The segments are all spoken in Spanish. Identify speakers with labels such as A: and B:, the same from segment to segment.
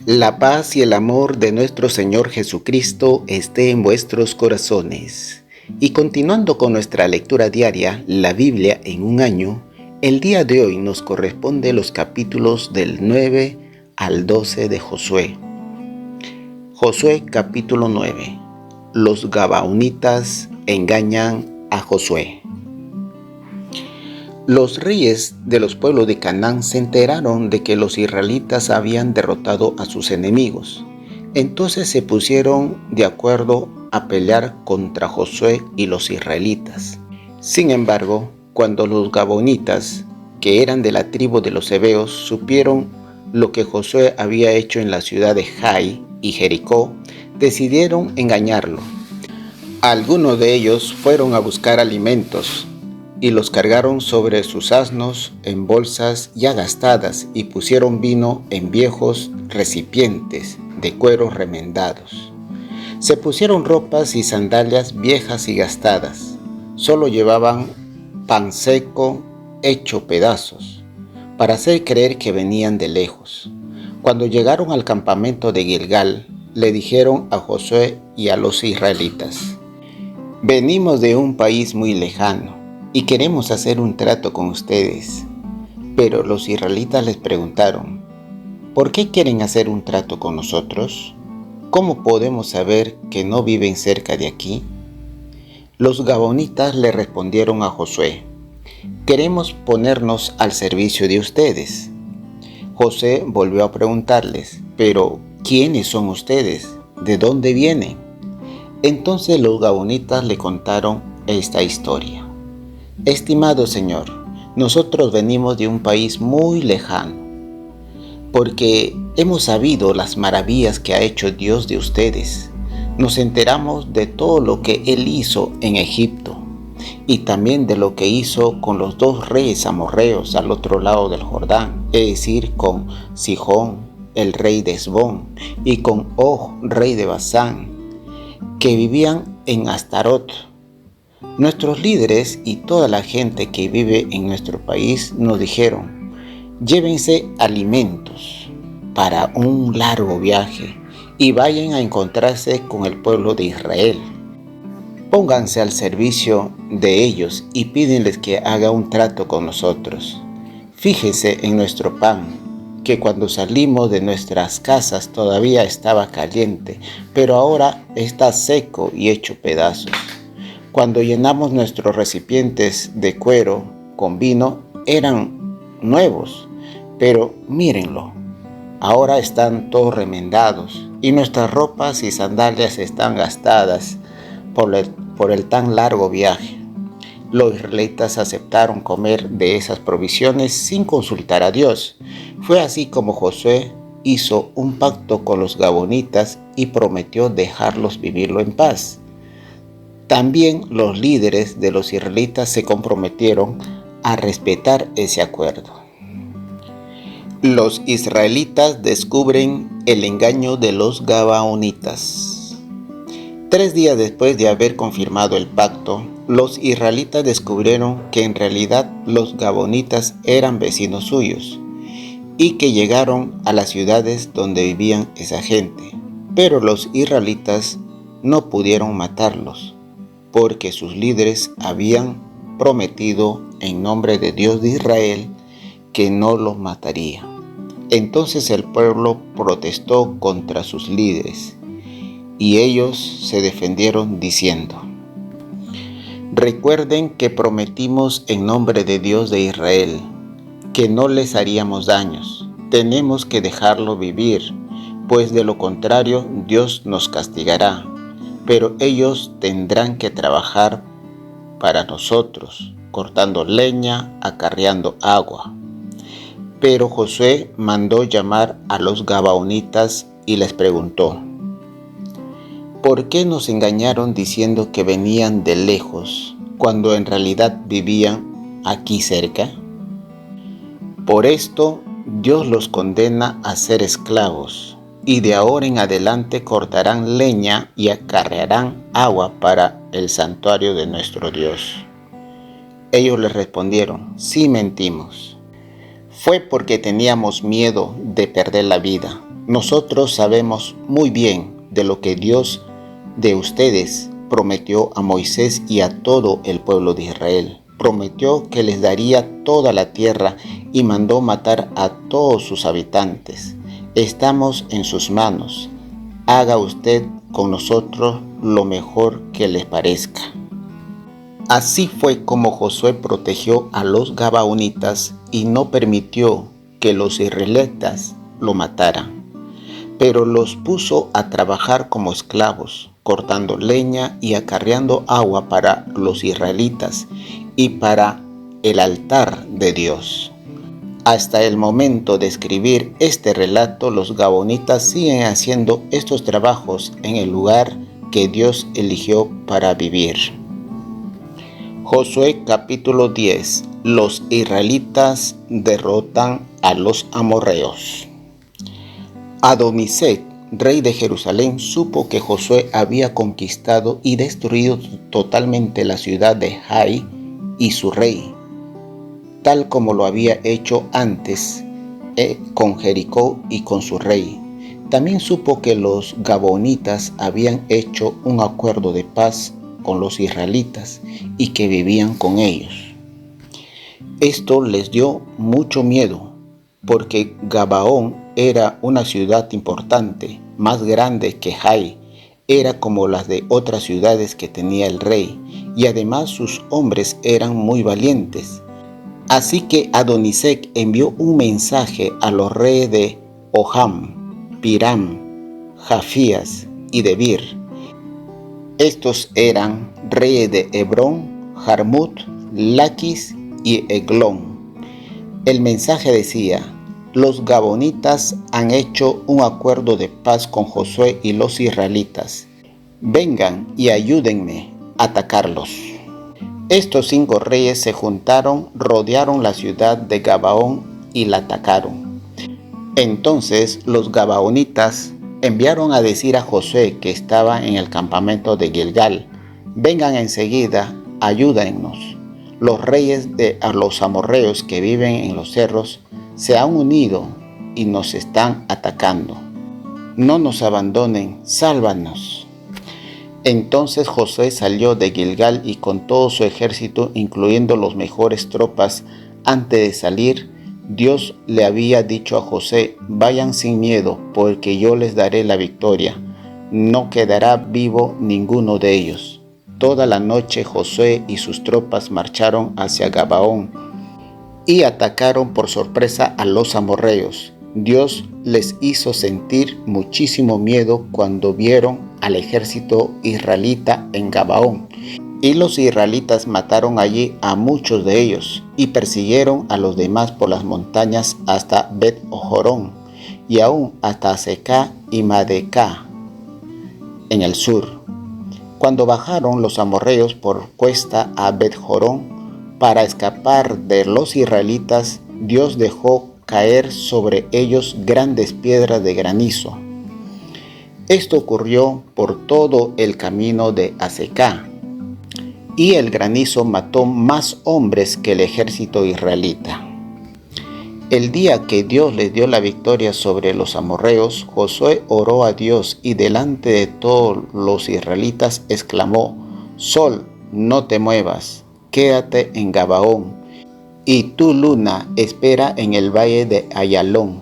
A: La paz y el amor de nuestro Señor Jesucristo esté en vuestros corazones. Y continuando con nuestra lectura diaria, la Biblia en un año, el día de hoy nos corresponde los capítulos del 9 al 12 de Josué. Josué capítulo 9. Los Gabaonitas engañan a Josué. Los reyes de los pueblos de Canaán se enteraron de que los israelitas habían derrotado a sus enemigos. Entonces se pusieron de acuerdo a pelear contra Josué y los israelitas. Sin embargo, cuando los Gabaonitas, que eran de la tribu de los heveos, supieron lo que Josué había hecho en la ciudad de Jai y Jericó, decidieron engañarlo. Algunos de ellos fueron a buscar alimentos y los cargaron sobre sus asnos en bolsas ya gastadas y pusieron vino en viejos recipientes de cuero remendados. Se pusieron ropas y sandalias viejas y gastadas. Solo llevaban pan seco hecho pedazos para hacer creer que venían de lejos. Cuando llegaron al campamento de Gilgal, le dijeron a Josué y a los israelitas: «Venimos de un país muy lejano y queremos hacer un trato con ustedes». Pero los israelitas les preguntaron: «¿Por qué quieren hacer un trato con nosotros? ¿Cómo podemos saber que no viven cerca de aquí?». Los Gabaonitas le respondieron a Josué: «Queremos ponernos al servicio de ustedes». Josué volvió a preguntarles: «¿Pero quiénes son ustedes? ¿De dónde vienen?». Entonces los Gabaonitas le contaron esta historia: «Estimado Señor, nosotros venimos de un país muy lejano, porque hemos sabido las maravillas que ha hecho Dios de ustedes. Nos enteramos de todo lo que Él hizo en Egipto y también de lo que hizo con los dos reyes amorreos al otro lado del Jordán, es decir, con Sihón, el rey de Hesbón, y con Og, rey de Basán, que vivían en Astarot. Nuestros líderes y toda la gente que vive en nuestro país nos dijeron: llévense alimentos para un largo viaje y vayan a encontrarse con el pueblo de Israel. Pónganse al servicio de ellos y pídenles que haga un trato con nosotros. Fíjense en nuestro pan, que cuando salimos de nuestras casas todavía estaba caliente, pero ahora está seco y hecho pedazos. Cuando llenamos nuestros recipientes de cuero con vino, eran nuevos, pero mírenlo, ahora están todos remendados y nuestras ropas y sandalias están gastadas por el tan largo viaje». Los israelitas aceptaron comer de esas provisiones sin consultar a Dios. Fue así como Josué hizo un pacto con los Gabaonitas y prometió dejarlos vivirlo en paz. También los líderes de los israelitas se comprometieron a respetar ese acuerdo. Los israelitas descubren el engaño de los Gabaonitas. 3 días después de haber confirmado el pacto, los israelitas descubrieron que en realidad los Gabaonitas eran vecinos suyos y que llegaron a las ciudades donde vivían esa gente. Pero los israelitas no pudieron matarlos, porque sus líderes habían prometido en nombre de Dios de Israel que no los mataría. Entonces el pueblo protestó contra sus líderes y ellos se defendieron diciendo: «Recuerden que prometimos en nombre de Dios de Israel que no les haríamos daños. Tenemos que dejarlo vivir, pues de lo contrario Dios nos castigará. Pero ellos tendrán que trabajar para nosotros, cortando leña, acarreando agua». Pero Josué mandó llamar a los Gabaonitas y les preguntó: «¿Por qué nos engañaron diciendo que venían de lejos, cuando en realidad vivían aquí cerca? Por esto Dios los condena a ser esclavos, y de ahora en adelante cortarán leña y acarrearán agua para el santuario de nuestro Dios». Ellos les respondieron: «Sí mentimos. Fue porque teníamos miedo de perder la vida. Nosotros sabemos muy bien de lo que Dios de ustedes prometió a Moisés y a todo el pueblo de Israel. Prometió que les daría toda la tierra y mandó matar a todos sus habitantes. Estamos en sus manos. Haga usted con nosotros lo mejor que les parezca. Así fue como Josué protegió a los gabaonitas y no permitió que los israelitas lo mataran, pero los puso a trabajar como esclavos, cortando leña y acarreando agua para los israelitas y para el altar de Dios. Hasta el momento de escribir este relato, los gabaonitas siguen haciendo estos trabajos en el lugar que Dios eligió para vivir. Josué capítulo 10. Los israelitas derrotan a los amorreos. Adoni-Sedec, rey de Jerusalén, supo que Josué había conquistado y destruido totalmente la ciudad de Hai y su rey, tal como lo había hecho antes con Jericó y con su rey. También supo que los gabaonitas habían hecho un acuerdo de paz con los israelitas y que vivían con ellos. Esto les dio mucho miedo, porque Gabaón era una ciudad importante, más grande que Hai, era como las de otras ciudades que tenía el rey, y además sus hombres eran muy valientes. Así que Adoni-Sedec envió un mensaje a los reyes de Oham, Piram, Jafías y Debir. Estos eran reyes de Hebrón, Jarmut, Laquis y Eglón. El mensaje decía: los gabaonitas han hecho un acuerdo de paz con Josué y los israelitas. Vengan y ayúdenme a atacarlos. Estos 5 reyes se juntaron, rodearon la ciudad de Gabaón y la atacaron. Entonces los gabaonitas enviaron a decir a Josué, que estaba en el campamento de Gilgal: vengan enseguida, ayúdennos. Los reyes de los amorreos que viven en los cerros se han unido y nos están atacando. No nos abandonen, sálvanos. Entonces Josué salió de Gilgal y con todo su ejército, incluyendo los mejores tropas. Antes de salir, Dios le había dicho a Josué: vayan sin miedo, porque yo les daré la victoria. No quedará vivo ninguno de ellos. Toda la noche Josué y sus tropas marcharon hacia Gabaón y atacaron por sorpresa a los amorreos. Dios les hizo sentir muchísimo miedo cuando vieron al ejército israelita en Gabaón, y los israelitas mataron allí a muchos de ellos y persiguieron a los demás por las montañas hasta Bet-Jorón y aún hasta Azekah y Madecah en el sur. Cuando bajaron los amorreos por cuesta a Bet-Jorón para escapar de los israelitas, Dios dejó caer sobre ellos grandes piedras de granizo. Esto ocurrió por todo el camino de Azekah, y el granizo mató más hombres que el ejército israelita. El día que Dios les dio la victoria sobre los amorreos, Josué oró a Dios y delante de todos los israelitas exclamó: Sol, no te muevas, quédate en Gabaón, y tú, luna, espera en el valle de Ayalón.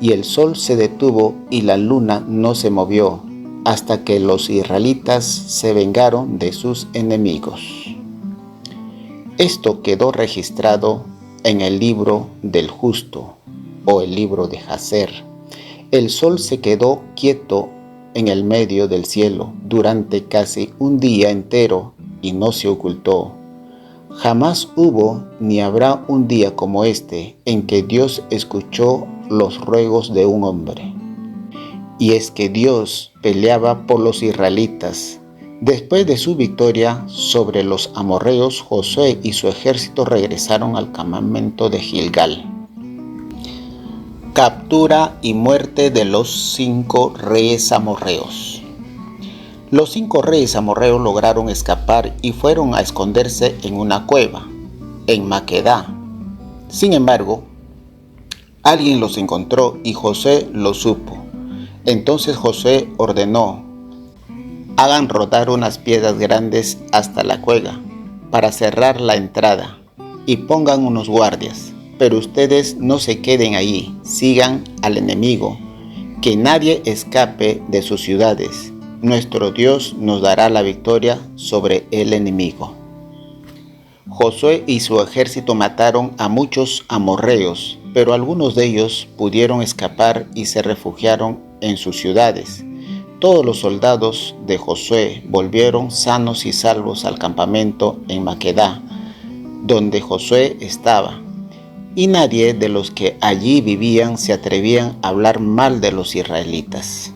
A: Y el sol se detuvo y la luna no se movió, hasta que los israelitas se vengaron de sus enemigos. Esto quedó registrado en el libro del justo, o el libro de Jacer. El sol se quedó quieto en el medio del cielo durante casi un día entero y no se ocultó. Jamás hubo ni habrá un día como este en que Dios escuchó los ruegos de un hombre. Y es que Dios peleaba por los israelitas. Después de su victoria sobre los amorreos, Josué y su ejército regresaron al campamento de Gilgal. Captura y muerte de los 5 reyes amorreos. Los 5 reyes amorreos lograron escapar y fueron a esconderse en una cueva, en Maquedá. Sin embargo, alguien los encontró y Josué lo supo. Entonces Josué ordenó: hagan rodar unas piedras grandes hasta la cueva para cerrar la entrada y pongan unos guardias. Pero ustedes no se queden allí, sigan al enemigo, que nadie escape de sus ciudades. Nuestro Dios nos dará la victoria sobre el enemigo. Josué y su ejército mataron a muchos amorreos, pero algunos de ellos pudieron escapar y se refugiaron en sus ciudades. Todos los soldados de Josué volvieron sanos y salvos al campamento en Maquedá, donde Josué estaba, y nadie de los que allí vivían se atrevía a hablar mal de los israelitas.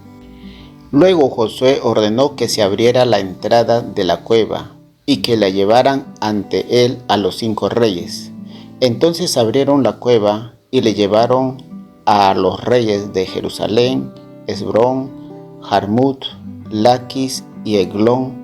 A: Luego Josué ordenó que se abriera la entrada de la cueva y que la llevaran ante él a los 5 reyes. Entonces abrieron la cueva y le llevaron a los reyes de Jerusalén, Esbrón, Jarmut, Laquis y Eglón.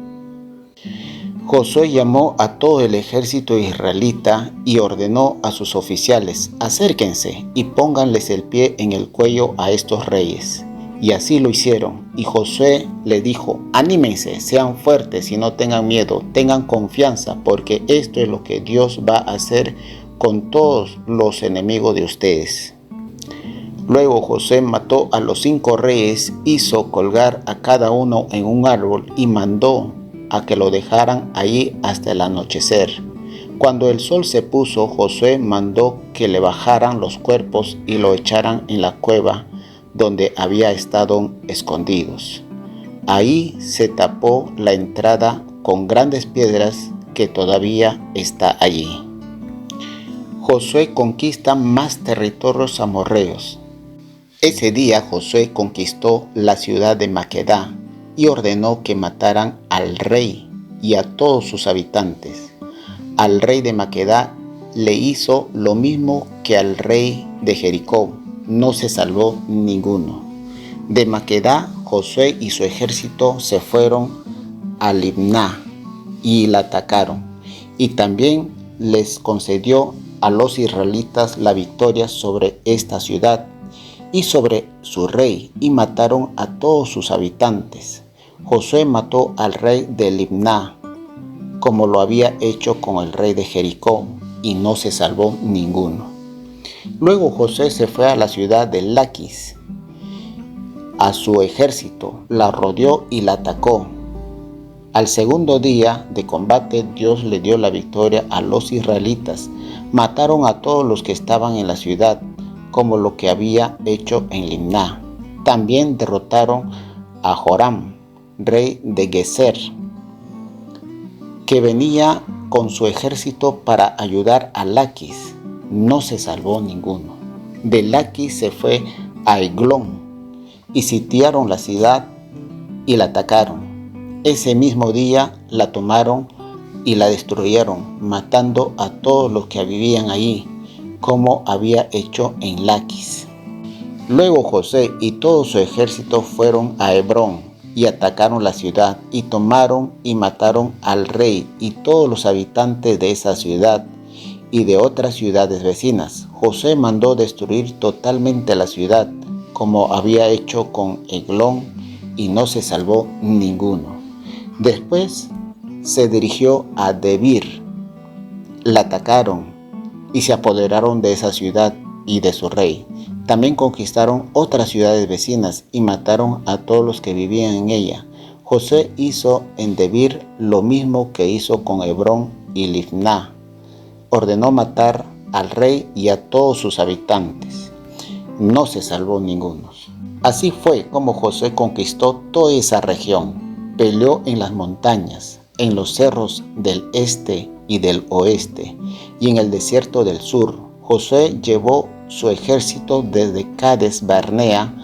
A: Josué llamó a todo el ejército israelita y ordenó a sus oficiales: acérquense y pónganles el pie en el cuello a estos reyes. Y así lo hicieron. Y Josué le dijo: anímense, sean fuertes y no tengan miedo, tengan confianza, porque esto es lo que Dios va a hacer con todos los enemigos de ustedes. Luego Josué mató a los 5 reyes, hizo colgar a cada uno en un árbol y mandó a que lo dejaran allí hasta el anochecer. Cuando el sol se puso, Josué mandó que le bajaran los cuerpos y lo echaran en la cueva donde había estado escondidos. Ahí se tapó la entrada con grandes piedras que todavía está allí. Josué conquista más territorios amorreos. Ese día Josué conquistó la ciudad de Maquedá y ordenó que mataran al rey y a todos sus habitantes. Al rey de Maquedá le hizo lo mismo que al rey de Jericó, no se salvó ninguno. De Maquedá, Josué y su ejército se fueron a Libná y la atacaron, y también les concedió a los israelitas la victoria sobre esta ciudad y sobre su rey, y mataron a todos sus habitantes. Josué mató al rey de Libná, como lo había hecho con el rey de Jericó, y no se salvó ninguno. Luego Josué se fue a la ciudad de Laquis, a su ejército, la rodeó y la atacó. Al segundo día de combate, Dios le dio la victoria a los israelitas. Mataron a todos los que estaban en la ciudad, como lo que había hecho en Libná. También derrotaron a Joram, rey de Gezer, que venía con su ejército para ayudar a Laquis. No se salvó ninguno. De Laquis se fue a Eglón y sitiaron la ciudad y la atacaron. Ese mismo día la tomaron y la destruyeron, matando a todos los que vivían allí, como había hecho en Laquis. Luego Josué y todo su ejército fueron a Hebrón y atacaron la ciudad, y tomaron y mataron al rey y todos los habitantes de esa ciudad y de otras ciudades vecinas. Josué mandó destruir totalmente la ciudad, como había hecho con Eglón, y no se salvó ninguno. Después se dirigió a Debir. La atacaron y se apoderaron de esa ciudad y de su rey. También conquistaron otras ciudades vecinas y mataron a todos los que vivían en ella. Josué hizo en Debir lo mismo que hizo con Hebrón y Libná. Ordenó matar al rey y a todos sus habitantes. No se salvó ninguno. Así fue como Josué conquistó toda esa región. Peleó en las montañas, en los cerros del este y del oeste, y en el desierto del sur. Josué llevó su ejército desde Cades Barnea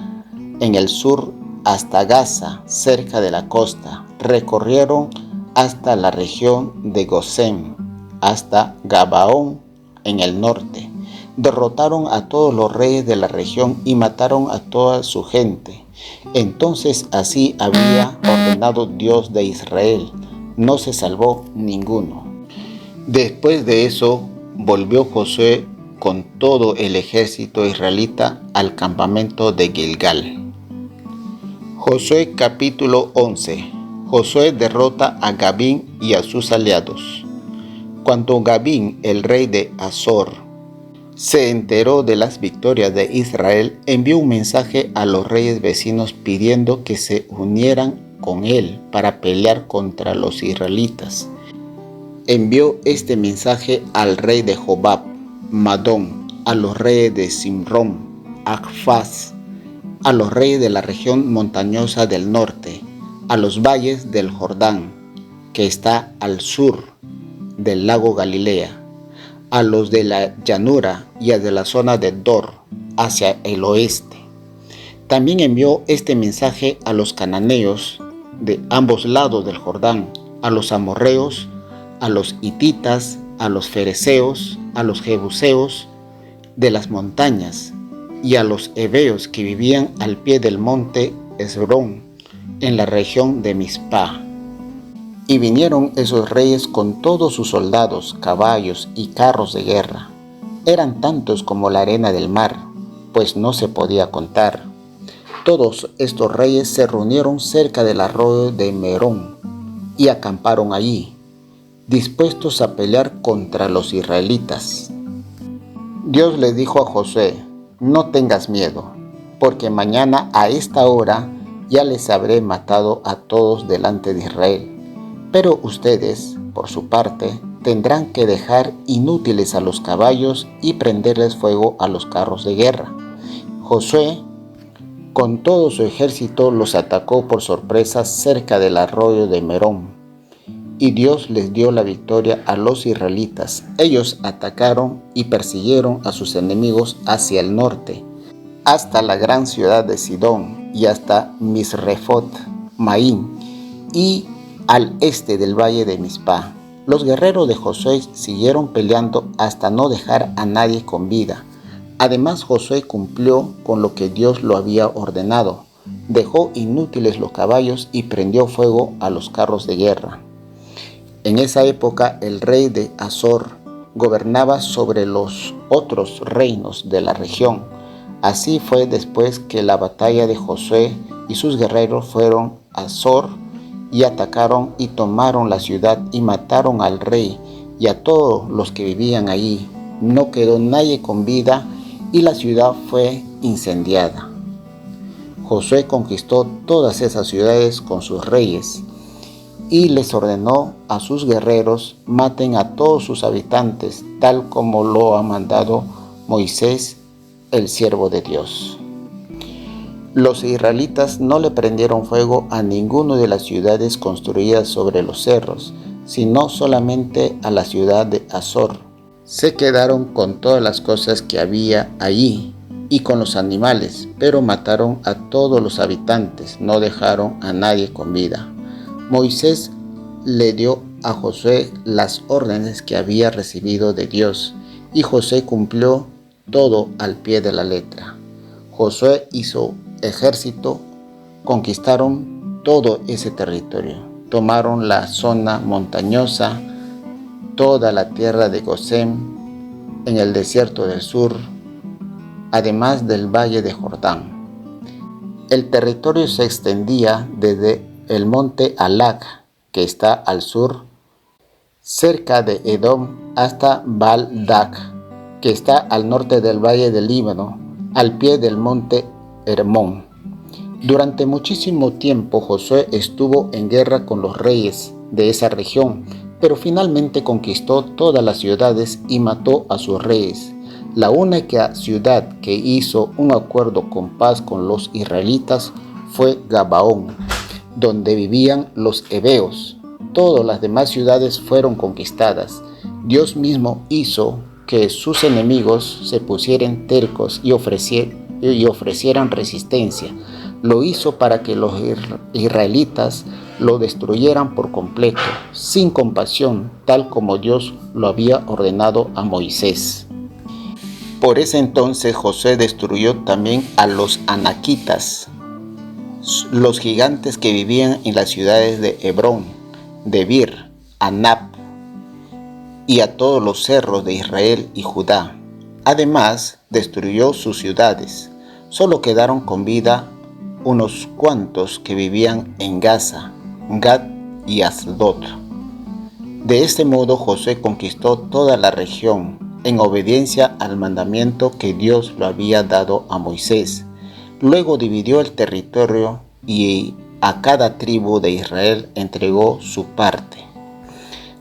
A: en el sur hasta Gaza, cerca de la costa. Recorrieron hasta la región de Gosén, hasta Gabaón en el norte. Derrotaron a todos los reyes de la región y mataron a toda su gente. Entonces así había ordenado Dios de Israel. No se salvó ninguno. Después de eso, volvió Josué con todo el ejército israelita al campamento de Gilgal. Josué capítulo 11. Josué derrota a Gabín y a sus aliados. Cuando Gabín, el rey de Azor, se enteró de las victorias de Israel, envió un mensaje a los reyes vecinos pidiendo que se unieran con él para pelear contra los israelitas. Envió este mensaje al rey de Jobab, Madón, a los reyes de Simrón, Acfaz, a los reyes de la región montañosa del norte, a los valles del Jordán, que está al sur del lago Galilea, a los de la llanura y a de la zona de Dor, hacia el oeste. También envió este mensaje a los cananeos de ambos lados del Jordán, a los amorreos, a los hititas, a los fereceos, a los jebuseos de las montañas, y a los heveos que vivían al pie del monte Esbrón, en la región de Mizpah. Y vinieron esos reyes con todos sus soldados, caballos y carros de guerra. Eran tantos como la arena del mar, pues no se podía contar. Todos estos reyes se reunieron cerca del arroyo de Merón y acamparon allí, dispuestos a pelear contra los israelitas. Dios le dijo a Josué: no tengas miedo, porque mañana a esta hora ya les habré matado a todos delante de Israel. Pero ustedes, por su parte, tendrán que dejar inútiles a los caballos y prenderles fuego a los carros de guerra. Josué, con todo su ejército, los atacó por sorpresa cerca del arroyo de Merón, y Dios les dio la victoria a los israelitas. Ellos atacaron y persiguieron a sus enemigos hacia el norte, hasta la gran ciudad de Sidón y hasta Misrefot Maín y al este del valle de Mizpah. Los guerreros de Josué siguieron peleando hasta no dejar a nadie con vida. Además, Josué cumplió con lo que Dios lo había ordenado. Dejó inútiles los caballos y prendió fuego a los carros de guerra. En esa época el rey de Azor gobernaba sobre los otros reinos de la región. Así fue después que la batalla de Josué y sus guerreros fueron a Azor y atacaron y tomaron la ciudad y mataron al rey y a todos los que vivían allí. No quedó nadie con vida y la ciudad fue incendiada. Josué conquistó todas esas ciudades con sus reyes y les ordenó a sus guerreros: maten a todos sus habitantes, tal como lo ha mandado Moisés, el siervo de Dios. Los israelitas no le prendieron fuego a ninguna de las ciudades construidas sobre los cerros, sino solamente a la ciudad de Azor. Se quedaron con todas las cosas que había allí y con los animales, pero mataron a todos los habitantes, no dejaron a nadie con vida. Moisés le dio a Josué las órdenes que había recibido de Dios, y Josué cumplió todo al pie de la letra. Josué y su ejército conquistaron todo ese territorio. Tomaron la zona montañosa, toda la tierra de Gosén, en el desierto del sur, además del valle de Jordán. El territorio se extendía desde el monte Halak, que está al sur, cerca de Edom, hasta Baal-dak, que está al norte del valle del Líbano, al pie del monte Hermón. Durante muchísimo tiempo Josué estuvo en guerra con los reyes de esa región, pero finalmente conquistó todas las ciudades y mató a sus reyes. La única ciudad que hizo un acuerdo con paz con los israelitas fue Gabaón, donde vivían los heveos. Todas las demás ciudades fueron conquistadas. Dios mismo hizo que sus enemigos se pusieran tercos y ofrecieran resistencia. Lo hizo para que los israelitas lo destruyeran por completo, sin compasión, tal como Dios lo había ordenado a Moisés. Por ese entonces Josué destruyó también a los anaquitas, los gigantes que vivían en las ciudades de Hebrón, Debir, Anab y a todos los cerros de Israel y Judá. Además, destruyó sus ciudades. Solo quedaron con vida unos cuantos que vivían en Gaza, Gad y Asdod. De este modo Josué conquistó toda la región, en obediencia al mandamiento que Dios lo había dado a Moisés. Luego dividió el territorio y a cada tribu de Israel entregó su parte.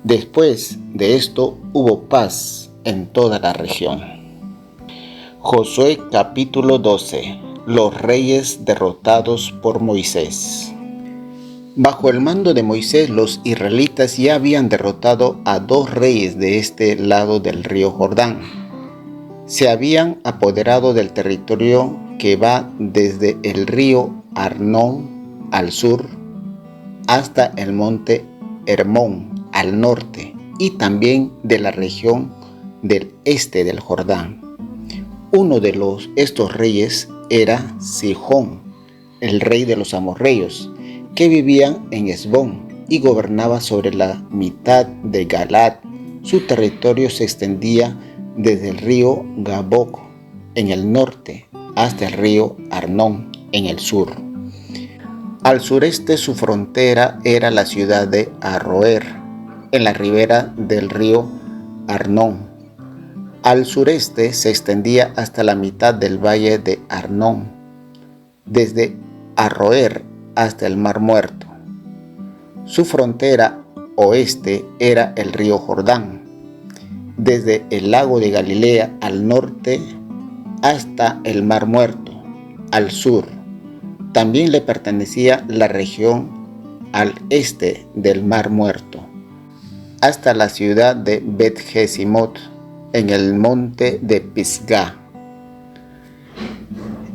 A: Después de esto hubo paz en toda la región. Josué capítulo 12. Los reyes derrotados por Moisés. Bajo el mando de Moisés, los israelitas ya habían derrotado a 2 reyes de este lado del río Jordán. Se habían apoderado del territorio que va desde el río Arnón al sur hasta el monte Hermón al norte y también de la región del este del Jordán. Uno de estos reyes era Sihón, el rey de los amorreos, que vivían en Hesbón y gobernaba sobre la mitad de Galaad. Su territorio se extendía desde el río Jaboc en el norte hasta el río Arnón en el sur. Al sureste su frontera era la ciudad de Aroer, en la ribera del río Arnón. Al sureste se extendía hasta la mitad del valle de Arnón, desde Aroer hasta el Mar Muerto. Su frontera oeste era el río Jordán, desde el lago de Galilea al norte hasta el Mar Muerto al sur. También le pertenecía la región al este del Mar Muerto, hasta la ciudad de Bet-Jesimot en el monte de Pisgah.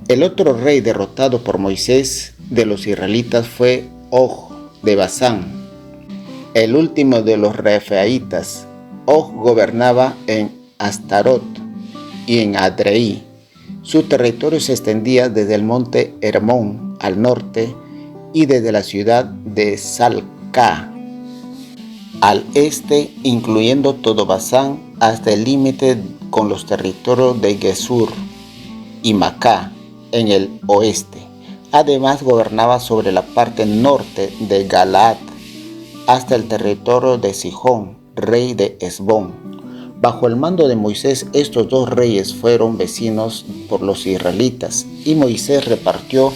A: El otro rey derrotado por Moisés de los israelitas fue Og de Basán, el último de los refaítas. Og gobernaba en Astarot y en Adreí. Su territorio se extendía desde el monte Hermón al norte y desde la ciudad de Salca al este, incluyendo todo Basán, hasta el límite con los territorios de Gesur y Macá en el oeste. Además gobernaba sobre la parte norte de Galaad hasta el territorio de Sihón, rey de Hesbón. Bajo el mando de Moisés, estos 2 reyes fueron vecinos por los israelitas, y Moisés repartió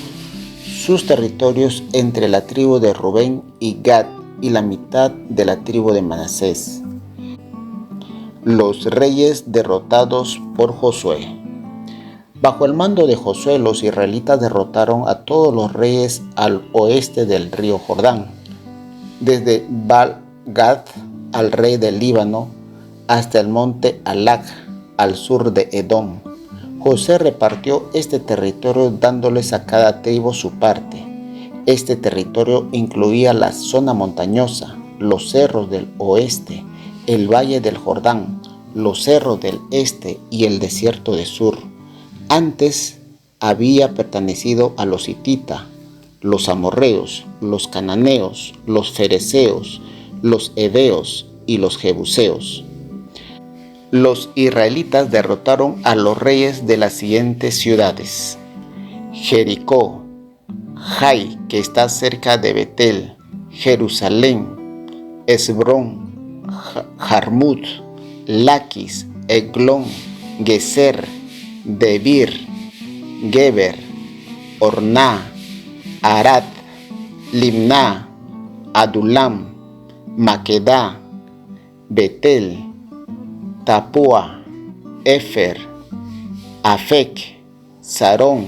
A: sus territorios entre la tribu de Rubén y Gad y la mitad de la tribu de Manasés. Los reyes derrotados por Josué. Bajo el mando de Josué, los israelitas derrotaron a todos los reyes al oeste del río Jordán, desde Baal-Gad al rey del Líbano hasta el monte Halak al sur de Edom. Josué repartió este territorio dándoles a cada tribu su parte. Este territorio incluía la zona montañosa, los cerros del oeste, el valle del Jordán, los cerros del este y el desierto de Sur. Antes había pertenecido a los hititas, los amorreos, los cananeos, los fereceos, los heveos y los jebuseos. Los israelitas derrotaron a los reyes de las siguientes ciudades: Jericó, Jai, que está cerca de Betel, Jerusalén, Esbrón, Jarmut, Laquis, Eglón, Geser, Debir, Geber, Orná, Arad, Limná, Adulam, Maquedá, Betel, Tapúa, Efer, Afec, Sarón,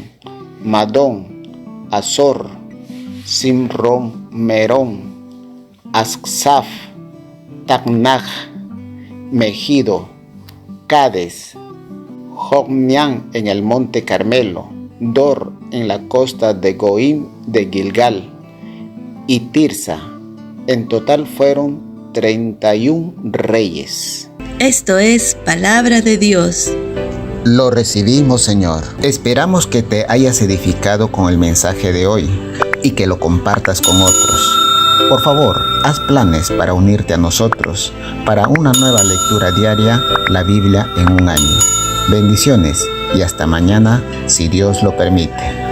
A: Madón, Azor, Simrón, Merón, Asksaf, Tacnach, Megido, Cades, Jocnián en el monte Carmelo, Dor en la costa de Goim de Gilgal y Tirsa. En total fueron 31 reyes.
B: Esto es palabra de Dios.
A: Lo recibimos, Señor. Esperamos que te hayas edificado con el mensaje de hoy y que lo compartas con otros. Por favor, haz planes para unirte a nosotros para una nueva lectura diaria, la Biblia en un año. Bendiciones y hasta mañana, si Dios lo permite.